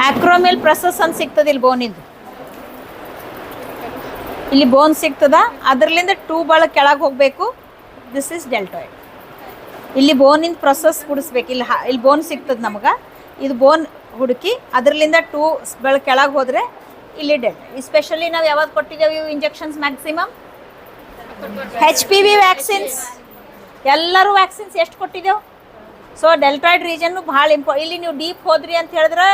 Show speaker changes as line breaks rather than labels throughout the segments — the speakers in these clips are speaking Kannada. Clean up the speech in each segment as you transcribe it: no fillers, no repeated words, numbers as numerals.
ಆಕ್ರೋಮಿಯಲ್ ಪ್ರೊಸೆಸ್ ಅಂತ ಸಿಗ್ತದೆ ಇಲ್ಲಿ ಬೋನಿಂದು. ಇಲ್ಲಿ ಬೋನ್ ಸಿಗ್ತದ, ಅದರಲ್ಲಿಂದ ಟ್ಯೂಬ್ ಕೆಳಗೆ ಹೋಗಬೇಕು. This is deltoid. ಇಲ್ಲಿ ಬೋನಿಂದ ಪ್ರೊಸೆಸ್ ಹುಡಿಸ್ಬೇಕು. ಇಲ್ಲಿ ಬೋನ್ ಸಿಗ್ತದೆ ನಮಗೆ. ಇದು ಬೋನ್ ಹುಡುಕಿ ಅದರಲ್ಲಿಂದ ಟ್ಯೂಬ್ ಕೆಳಗೆ ಹೋದರೆ ಇಲ್ಲಿ ಡೆಲ್ಟ್. ಎಸ್ಪೆಷಲಿ ನಾವು ಯಾವಾಗ ಕೊಟ್ಟಿದ್ದೇವೆ ಇವು ಇಂಜೆಕ್ಷನ್ಸ್ ಮ್ಯಾಕ್ಸಿಮಮ್ HPV ವ್ಯಾಕ್ಸಿನ್ಸ್. ಎಲ್ಲರೂ ವ್ಯಾಕ್ಸಿನ್ಸ್ ಎಷ್ಟು ಕೊಟ್ಟಿದ್ದೆವು? ಸೊ ಡೆಲ್ಟಾಯ್ಡ್ ರೀಜನ್ನು ಭಾಳ ಇಲ್ಲಿ ನೀವು ಡೀಪ್ ಹೋದ್ರಿ ಅಂತ ಹೇಳಿದ್ರೆ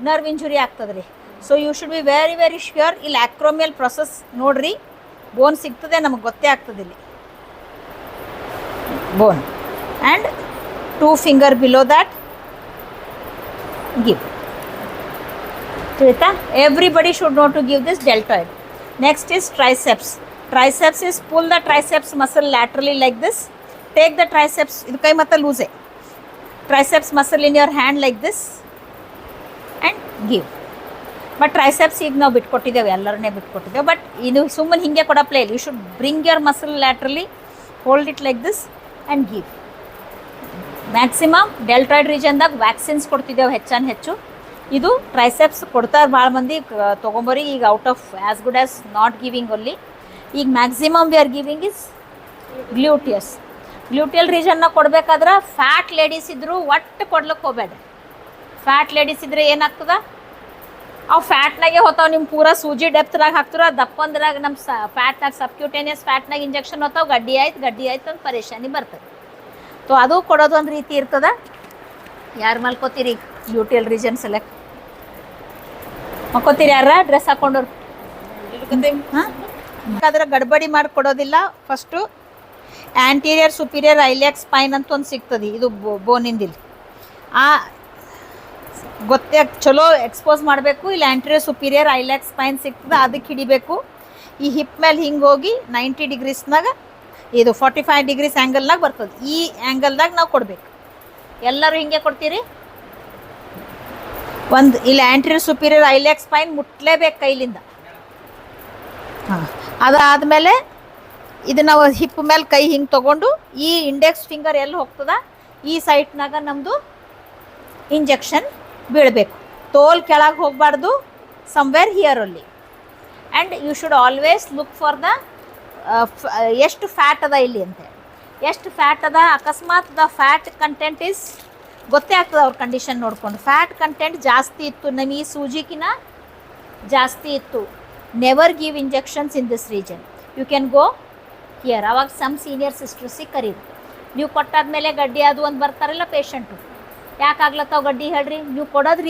ನರ್ವ್ ಇಂಜುರಿ ಆಗ್ತದೆ ರೀ. So you should be very very sure. ಇಲ್ಲಿ ಆಕ್ರೋಮಿಯಲ್ ಪ್ರೊಸೆಸ್ ನೋಡ್ರಿ, ಬೋನ್ ಸಿಗ್ತದೆ, ನಮಗೆ ಗೊತ್ತೇ ಆಗ್ತದೆ ಇಲ್ಲಿ bone. And 2 finger below that give. ತಿಳಿತಾ? Everybody should know to give this deltoid. Next is triceps. Triceps is pull the triceps muscle laterally like this. Take the triceps, ಇದು ಕೈ ಮತ್ತೆ ಲೂಸೆ. Triceps muscle in your hand like this and give. But triceps ಈಗ ನಾವು ಬಿಟ್ಕೊಟ್ಟಿದ್ದೇವೆ, ಎಲ್ಲರನ್ನೇ ಬಿಟ್ಕೊಟ್ಟಿದ್ದೇವೆ. ಬಟ್ ಇದು ಸುಮ್ಮನೆ ಹಿಂಗೆ ಕೊಡಪ್ಲೇ ಇಲ್ಲ. You should bring your muscle laterally, hold it like this and give. Maximum deltoid ರೀಜನ್ದಾಗ ವ್ಯಾಕ್ಸಿನ್ಸ್ ಕೊಡ್ತಿದ್ದೇವೆ ಹೆಚ್ಚು. ಇದು ಟ್ರೈಸೆಪ್ಸ್ ಕೊಡ್ತಾರೆ ಭಾಳ ಮಂದಿ ತೊಗೊಂಬರಿ. ಈಗ out of as good as not giving only. ಈಗ maximum we are giving is gluteus. Gluteal ರೀಜನ್ನ ಕೊಡಬೇಕಾದ್ರೆ ಫ್ಯಾಟ್ ಲೇಡೀಸ್ ಇದ್ದರೂ ಒಟ್ಟು ಕೊಡ್ಲಿಕ್ಕೆ ಹೋಗಬೇಡ. ಫ್ಯಾಟ್ ಲೇಡೀಸ್ ಇದ್ರೆ ಏನಾಗ್ತದ, ಅವು ಫ್ಯಾಟ್ನಾಗೆ ಹೋತಾವೆ. ನಿಮ್ಮ ಪೂರಾ ಸೂಜಿ ಡೆಪ್ತ್ನಾಗ ಹಾಕ್ತಾರೆ, ದಪ್ಪಂದ್ರಾಗ ನಮ್ಮ ಫ್ಯಾಟ್ನಾಗ ಸಬ್ಕ್ಯೂಟೇನಿಯಸ್ ಫ್ಯಾಟ್ನಾಗ ಇಂಜೆಕ್ಷನ್ ಹೋತಾವೆ. ಗಡ್ಡಿ ಆಯ್ತು ಅಂತ ಪರೇಶಾನಿ ಬರ್ತದೆ. ಸೊ ಅದು ಕೊಡೋದು ಒಂದು ರೀತಿ ಇರ್ತದೆ. ಯಾರು ಮಲ್ಕೋತೀರಿ ಗ್ಲೂಟಿಯಲ್ ರೀಜನ್ ಸೆಲೆಕ್ಟ್ ಮಲ್ಕೋತೀರಿ? ಯಾರ ಡ್ರೆಸ್ ಹಾಕೊಂಡವ್ರು ಹಾಂ ಅದರ ಗಡ್ಬಡಿ ಮಾಡಿ ಕೊಡೋದಿಲ್ಲ. ಫಸ್ಟು ಆ್ಯಂಟೀರಿಯರ್ ಸುಪೀರಿಯರ್ ಐಲಿಯಾಕ್ ಸ್ಪೈನ್ ಅಂತ ಒಂದು ಸಿಗ್ತದೆ. ಇದು ಬೋನಿಂದಿಲ್ಲಿ ಗೊತ್ತೇ ಚಲೋ ಎಕ್ಸ್ಪೋಸ್ ಮಾಡಬೇಕು. ಇಲ್ಲಿ ಆ್ಯಂಟೀರಿಯರ್ ಸುಪೀರಿಯರ್ ಐಲಿಯಾಕ್ ಸ್ಪೈನ್ ಸಿಗ್ತದೆ, ಅದಕ್ಕೆ ಹಿಡಿಬೇಕು. ಈ ಹಿಪ್ ಮೇಲೆ ಹಿಂಗೆ ಹೋಗಿ 90 ಡಿಗ್ರೀಸ್ನಾಗ ಇದು 45 ಡಿಗ್ರೀಸ್ ಆ್ಯಂಗಲ್ನಾಗ ಬರ್ತದೆ. ಈ ಆ್ಯಂಗಲ್ದಾಗ ನಾವು ಕೊಡಬೇಕು. ಎಲ್ಲರೂ ಹಿಂಗೆ ಕೊಡ್ತೀರಿ. ಒಂದು ಇಲ್ಲಿ ಆ್ಯಂಟೀರಿಯರ್ ಸುಪೀರಿಯರ್ ಐಲಿಯಾಕ್ ಸ್ಪೈನ್ ಮುಟ್ಲೇಬೇಕು ಕೈಲಿಂದ. ಹಾಂ, ಅದಾದಮೇಲೆ ಇದು ನಾವು ಹಿಪ್ ಮೇಲೆ ಕೈ ಹಿಂಗೆ ತೊಗೊಂಡು ಈ ಇಂಡೆಕ್ಸ್ ಫಿಂಗರ್ ಎಲ್ಲಿ ಹೋಗ್ತದ ಈ ಸೈಟ್ನಾಗ ನಮ್ಮದು ಇಂಜೆಕ್ಷನ್ ಬೀಳಬೇಕು. ತೋಲ್ ಕೆಳಗೆ ಹೋಗಬಾರ್ದು, somewhere here only. And you should always look for the ಎಷ್ಟು ಫ್ಯಾಟ್ ಅದ ಇಲ್ಲಿ ಅಂತೇಳಿ. ಎಷ್ಟು ಫ್ಯಾಟ್ ಅದ, ಅಕಸ್ಮಾತ್ ದ ಫ್ಯಾಟ್ ಕಂಟೆಂಟ್ ಇಸ್ ಗೊತ್ತೇ ಆಗ್ತದೆ ಅವ್ರ ಕಂಡೀಷನ್ ನೋಡ್ಕೊಂಡು. ಫ್ಯಾಟ್ ಕಂಟೆಂಟ್ ಜಾಸ್ತಿ ಇತ್ತು, ನಮ್ಮ ಈ ಸೂಜಿಕಿನ ಜಾಸ್ತಿ ಇತ್ತು, never give injections in this region. You can go here. ಅವಾಗ ಸಮ್ ಸೀನಿಯರ್ ಸಿಸ್ಟರ್ಸಿಗೆ ಕರೀರಿ. ನೀವು ಕೊಟ್ಟಾದ್ಮೇಲೆ ಗಡ್ಡಿ ಅದು ಒಂದು ಬರ್ತಾರಲ್ಲ ಪೇಷಂಟು, ಯಾಕೆ ಆಗ್ಲತ್ತಾವ ಗಡ್ಡಿ ಹೇಳ್ರಿ. ನೀವು ಕೊಡೋದ್ರಿ